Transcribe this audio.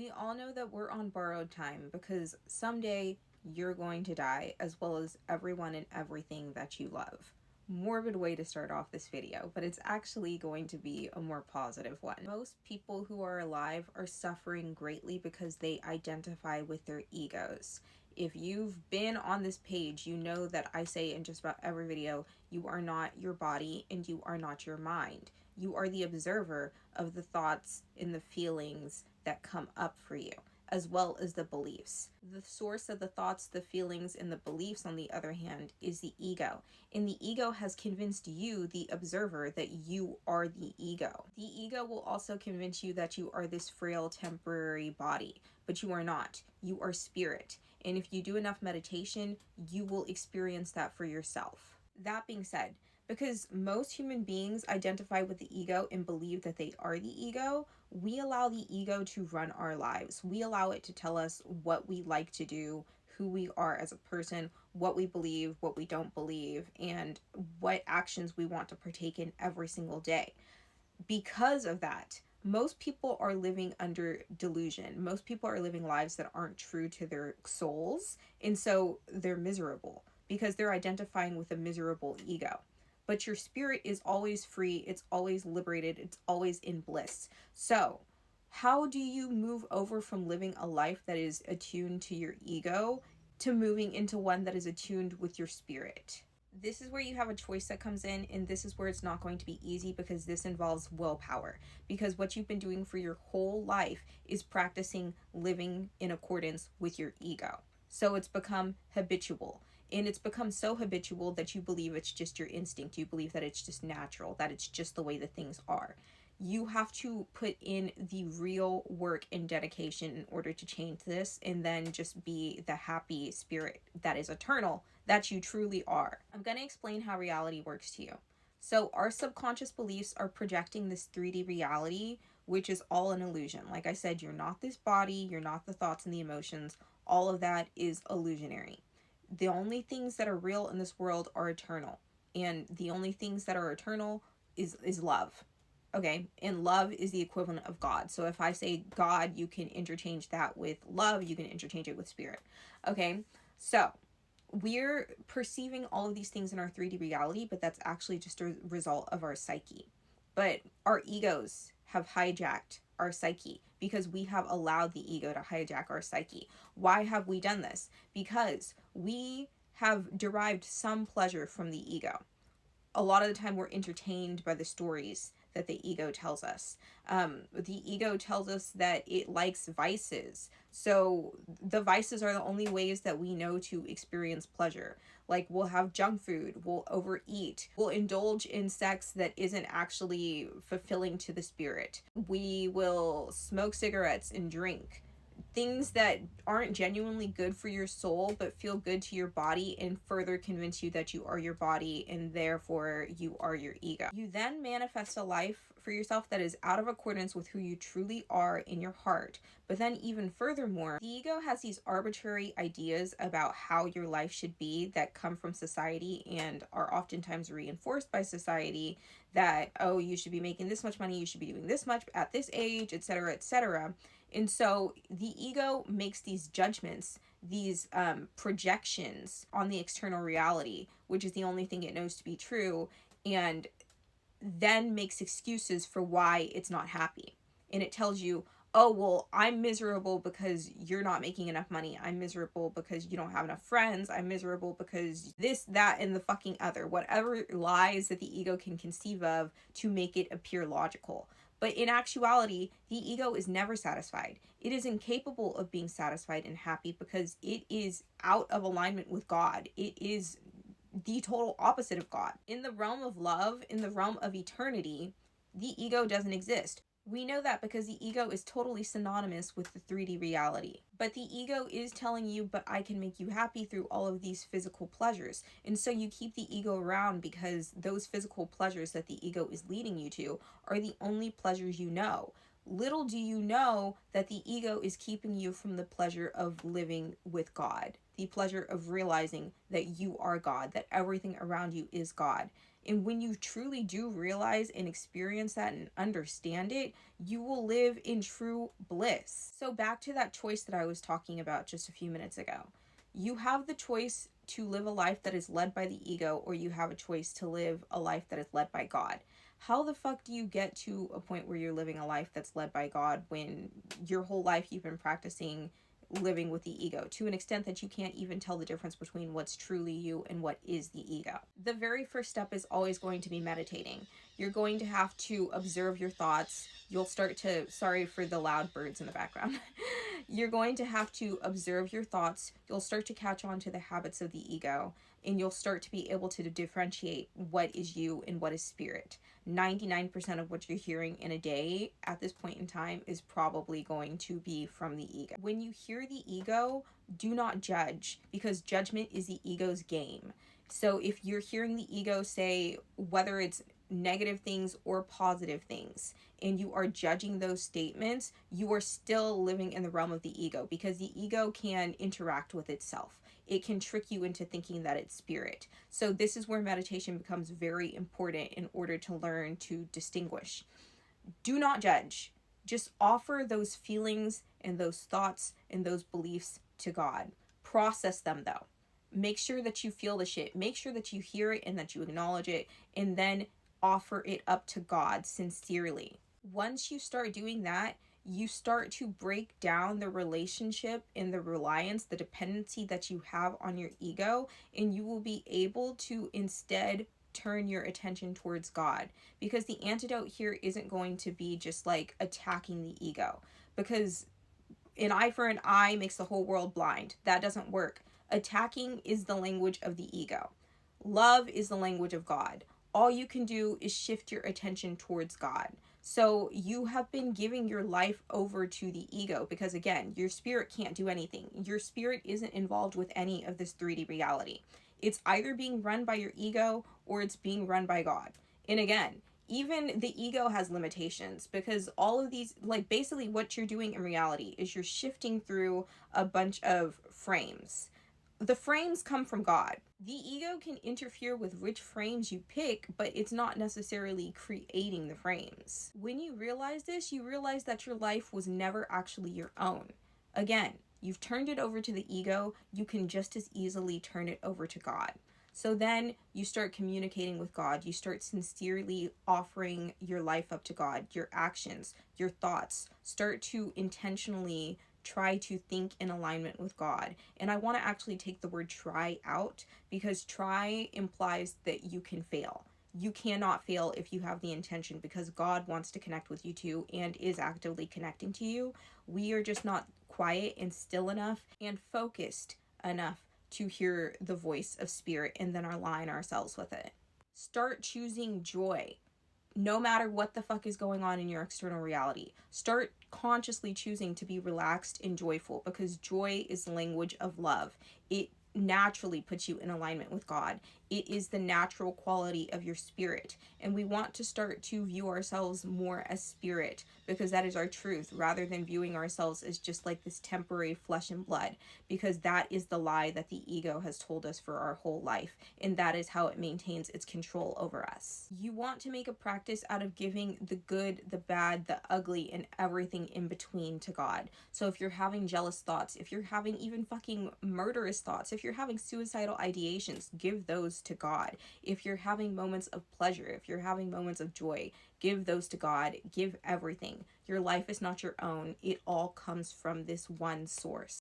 We all know that we're on borrowed time because someday you're going to die, as well as everyone and everything that you love. Morbid way to start off this video, but it's actually going to be a more positive one. Most people who are alive are suffering greatly because they identify with their egos. If you've been on this page, you know that I say in just about every video, you are not your body and you are not your mind. You are the observer of the thoughts and the feelings that come up for you, as well as the beliefs. The source of the thoughts, the feelings, and the beliefs, on the other hand, is the ego. And the ego has convinced you, the observer, that you are the ego. The ego will also convince you that you are this frail, temporary body, but you are not. You are spirit. And if you do enough meditation, you will experience that for yourself. That being said, because most human beings identify with the ego and believe that they are the ego, we allow the ego to run our lives. We allow it to tell us what we like to do, who we are as a person, what we believe, what we don't believe, and what actions we want to partake in every single day. Because of that, most people are living under delusion. Most people are living lives that aren't true to their souls, and so they're miserable because they're identifying with a miserable ego. But your spirit is always free, it's always liberated, it's always in bliss. So, how do you move over from living a life that is attuned to your ego to moving into one that is attuned with your spirit? This is where you have a choice that comes in, and this is where it's not going to be easy because this involves willpower. Because what you've been doing for your whole life is practicing living in accordance with your ego. So it's become habitual. And it's become so habitual that you believe it's just your instinct. You believe that it's just natural, that it's just the way that things are. You have to put in the real work and dedication in order to change this, and then just be the happy spirit that is eternal, that you truly are. I'm going to explain how reality works to you. So our subconscious beliefs are projecting this 3D reality, which is all an illusion. Like I said, you're not this body, you're not the thoughts and the emotions. All of that is illusionary. The only things that are real in this world are eternal, and the only things that are eternal is love. Okay, and love is the equivalent of God. So if I say God, you can interchange that with love, you can interchange it with spirit. Okay, so we're perceiving all of these things in our 3D reality, but that's actually just a result of our psyche. But our egos have hijacked our psyche because we have allowed the ego to hijack our psyche. Why have we done this? Because we have derived some pleasure from the ego. A lot of the time we're entertained by the stories that the ego tells us. The ego tells us that it likes vices. So the vices are the only ways that we know to experience pleasure. Like, we'll have junk food, we'll overeat, we'll indulge in sex that isn't actually fulfilling to the spirit. We will smoke cigarettes and drink. Things that aren't genuinely good for your soul but feel good to your body and further convince you that you are your body and therefore you are your ego. You then manifest a life for yourself that is out of accordance with who you truly are in your heart. But then even furthermore, the ego has these arbitrary ideas about how your life should be that come from society and are oftentimes reinforced by society, that, oh, you should be making this much money, you should be doing this much at this age, etc., etc. And so the ego makes these judgments, these projections on the external reality, which is the only thing it knows to be true, and then makes excuses for why it's not happy. And it tells you, oh, well, I'm miserable because you're not making enough money. I'm miserable because you don't have enough friends. I'm miserable because this, that, and the fucking other. Whatever lies that the ego can conceive of to make it appear logical. But in actuality, the ego is never satisfied. It is incapable of being satisfied and happy because it is out of alignment with God. It is the total opposite of God. In the realm of love, in the realm of eternity, the ego doesn't exist. We know that because the ego is totally synonymous with the 3D reality. But the ego is telling you, but I can make you happy through all of these physical pleasures. And so you keep the ego around because those physical pleasures that the ego is leading you to are the only pleasures you know. Little do you know that the ego is keeping you from the pleasure of living with God, the pleasure of realizing that you are God, that everything around you is God. And when you truly do realize and experience that and understand it, you will live in true bliss. So back to that choice that I was talking about just a few minutes ago. You have the choice to live a life that is led by the ego, or you have a choice to live a life that is led by God. How the fuck do you get to a point where you're living a life that's led by God when your whole life you've been practicing living with the ego to an extent that you can't even tell the difference between what's truly you and what is the ego? The very first step is always going to be meditating. You're going to have to observe your thoughts. You'll start to, sorry for the loud birds in the background. You're going to have to observe your thoughts. You'll start to catch on to the habits of the ego, and you'll start to be able to differentiate what is you and what is spirit. 99% of what you're hearing in a day at this point in time is probably going to be from the ego. When you hear the ego, do not judge, because judgment is the ego's game. So if you're hearing the ego say whether it's negative things or positive things, and you are judging those statements, you are still living in the realm of the ego, because the ego can interact with itself. It can trick you into thinking that it's spirit. So this is where meditation becomes very important in order to learn to distinguish. Do not judge. Just offer those feelings and those thoughts and those beliefs to God. Process them though. Make sure that you feel the shit. Make sure that you hear it and that you acknowledge it, and then offer it up to God sincerely. Once you start doing that, you start to break down the relationship and the reliance, the dependency that you have on your ego, and you will be able to instead turn your attention towards God. Because the antidote here isn't going to be just like attacking the ego, because an eye for an eye makes the whole world blind. That doesn't work. Attacking is the language of the ego. Love is the language of God. All you can do is shift your attention towards God. So you have been giving your life over to the ego, because again, your spirit can't do anything. Your spirit isn't involved with any of this 3D reality. It's either being run by your ego or it's being run by God. And again, even the ego has limitations, because all of these, like basically what you're doing in reality is you're shifting through a bunch of frames. The frames come from God. The ego can interfere with which frames you pick, but it's not necessarily creating the frames. When you realize this, you realize that your life was never actually your own. Again, you've turned it over to the ego, you can just as easily turn it over to God. So then you start communicating with God. You start sincerely offering your life up to God. Your actions, your thoughts, start to intentionally try to think in alignment with God. And I want to actually take the word try out, because try implies that you can fail. You cannot fail if you have the intention, because God wants to connect with you too and is actively connecting to you. We are just not quiet and still enough and focused enough to hear the voice of spirit and then align ourselves with it. Start choosing joy. No matter what the fuck is going on in your external reality, start consciously choosing to be relaxed and joyful, because joy is the language of love. It naturally puts you in alignment with God. It is the natural quality of your spirit. And we want to start to view ourselves more as spirit, because that is our truth, rather than viewing ourselves as just like this temporary flesh and blood, because that is the lie that the ego has told us for our whole life. And that is how it maintains its control over us. You want to make a practice out of giving the good, the bad, the ugly, and everything in between to God. So if you're having jealous thoughts, if you're having even fucking murderous thoughts, if you're having suicidal ideations, give those to God. If you're having moments of pleasure, if you're having moments of joy, give those to God. Give everything. Your life is not your own. It all comes from this one source.